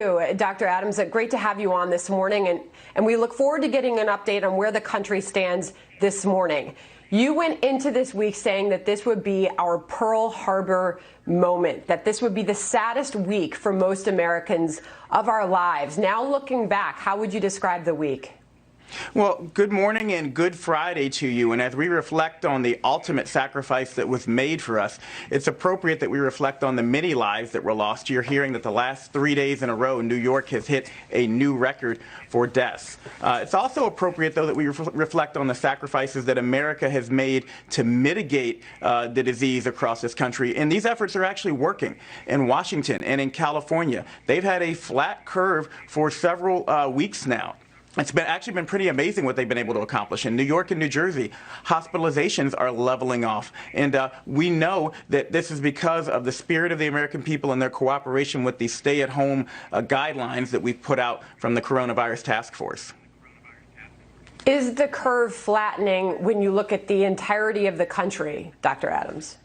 Dr. Adams, great to have you on this morning, and we look forward to getting an update on where the country stands this morning. You went into this week saying that this would be our Pearl Harbor moment, that this would be the saddest week for most Americans of our lives. Now looking back, how would you describe the week? Well, good morning and good Friday to you. And as we reflect on the ultimate sacrifice that was made for us, it's appropriate that we reflect on the many lives that were lost. You're hearing that the last 3 days in a row, New York has hit a new record for deaths. It's also appropriate, though, that we reflect on the sacrifices that America has made to mitigate the disease across this country. And these efforts are actually working. In Washington and in California, they've had a flat curve for several weeks now. It's actually been pretty amazing what they've been able to accomplish. In New York and New Jersey, hospitalizations are leveling off. And we know that this is because of the spirit of the American people and their cooperation with the stay-at-home guidelines that we've put out from the Coronavirus Task Force. Is the curve flattening when you look at the entirety of the country, Dr. Adams?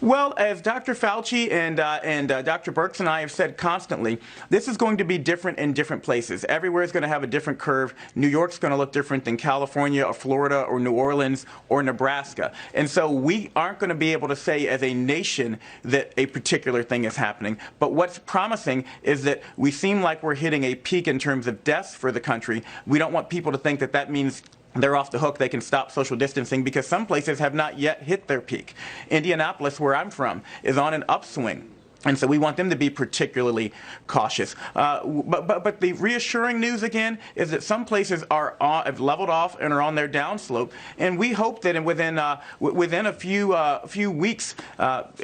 Well, as Dr. Fauci and Dr. Birx and I have said constantly, this is going to be different in different places. Everywhere is going to have a different curve. New York's going to look different than California or Florida or New Orleans or Nebraska. And so we aren't going to be able to say as a nation that a particular thing is happening. But what's promising is that we seem like we're hitting a peak in terms of deaths for the country. We don't want people to think that that means they're off the hook, they can stop social distancing, because some places have not yet hit their peak. Indianapolis, where I'm from, is on an upswing. And so we want them to be particularly cautious. But the reassuring news, again, is that some places have leveled off and are on their downslope. And we hope that within a few weeks,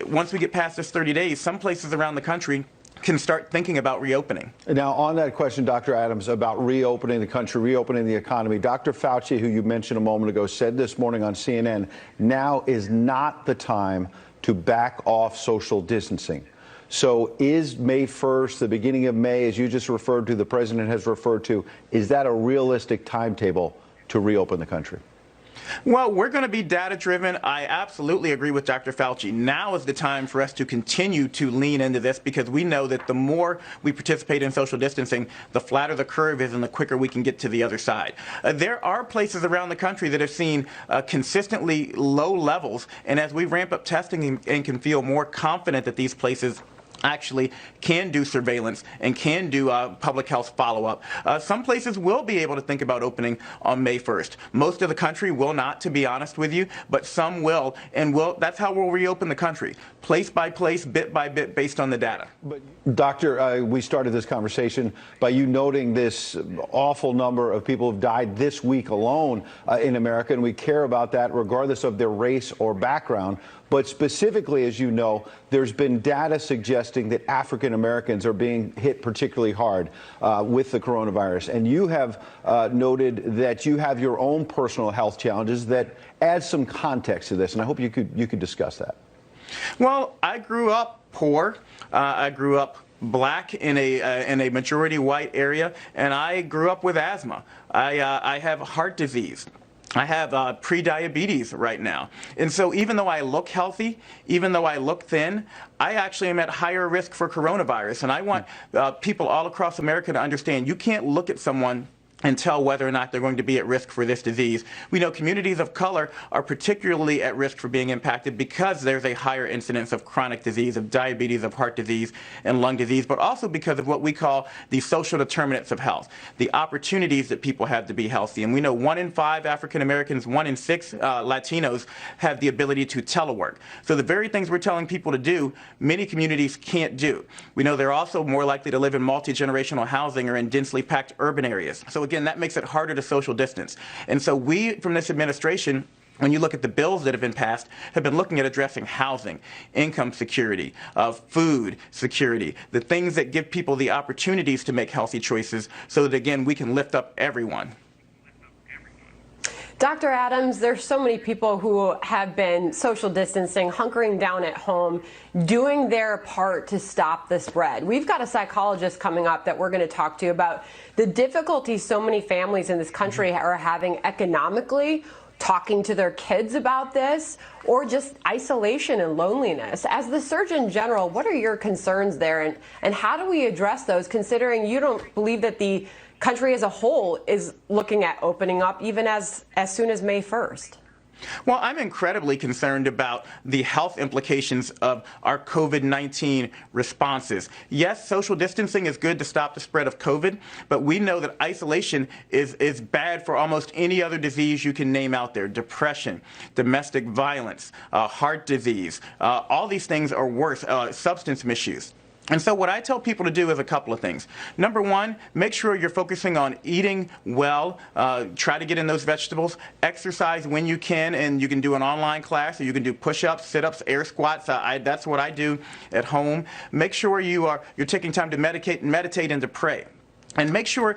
once we get past this 30 days, some places around the country can start thinking about reopening. Now, on that question, Dr. Adams, about reopening the country, reopening the economy, Dr. Fauci, who you mentioned a moment ago, said this morning on CNN, now is not the time to back off social distancing. So is May 1st, the beginning of May, as you just referred to, the president has referred to, is that a realistic timetable to reopen the country? Well, we're going to be data-driven. I absolutely agree with Dr. Fauci. Now is the time for us to continue to lean into this, because we know that the more we participate in social distancing, the flatter the curve is and the quicker we can get to the other side. There are places around the country that have seen consistently low levels, and as we ramp up testing and can feel more confident that these places actually can do surveillance and can do public health follow-up, some places will be able to think about opening on May 1st. Most of the country will not, to be honest with you, but some will, and that's how we'll reopen the country, place by place, bit by bit, based on the data. But Doctor, we started this conversation by you noting this awful number of people who've died this week alone in America, and we care about that regardless of their race or background. But specifically, as you know, there's been data suggesting that African Americans are being hit particularly hard with the coronavirus. And you have noted that you have your own personal health challenges that add some context to this. And I hope you could discuss that. Well, I grew up poor. I grew up black in a majority white area, and I grew up with asthma. I have heart disease. I have prediabetes right now. And so even though I look healthy, even though I look thin, I actually am at higher risk for coronavirus. And I want people all across America to understand, you can't look at someone and tell whether or not they're going to be at risk for this disease. We know communities of color are particularly at risk for being impacted because there's a higher incidence of chronic disease, of diabetes, of heart disease, and lung disease, but also because of what we call the social determinants of health, the opportunities that people have to be healthy. And we know 1 in 5 African Americans, 1 in 6 Latinos have the ability to telework. So the very things we're telling people to do, many communities can't do. We know they're also more likely to live in multi-generational housing or in densely packed urban areas. So again, that makes it harder to social distance. And so we, from this administration, when you look at the bills that have been passed, have been looking at addressing housing, income security, food security, the things that give people the opportunities to make healthy choices so that, again, we can lift up everyone. Dr. Adams, there's so many people who have been social distancing, hunkering down at home, doing their part to stop the spread. We've got a psychologist coming up that we're going to talk to about the difficulties so many families in this country are having economically talking to their kids about this, or just isolation and loneliness. As the Surgeon General, what are your concerns there, and how do we address those, considering you don't believe that the country as a whole is looking at opening up even as soon as May 1st? Well, I'm incredibly concerned about the health implications of our COVID-19 responses. Yes, social distancing is good to stop the spread of COVID, but we know that isolation is bad for almost any other disease you can name out there. Depression, domestic violence, heart disease, all these things are worse, substance misuse. And so what I tell people to do is a couple of things. Number one, make sure you're focusing on eating well. Try to get in those vegetables. Exercise when you can, and you can do an online class, or you can do push-ups, sit-ups, air squats. That's what I do at home. Make sure you're taking time to meditate and to pray. And make sure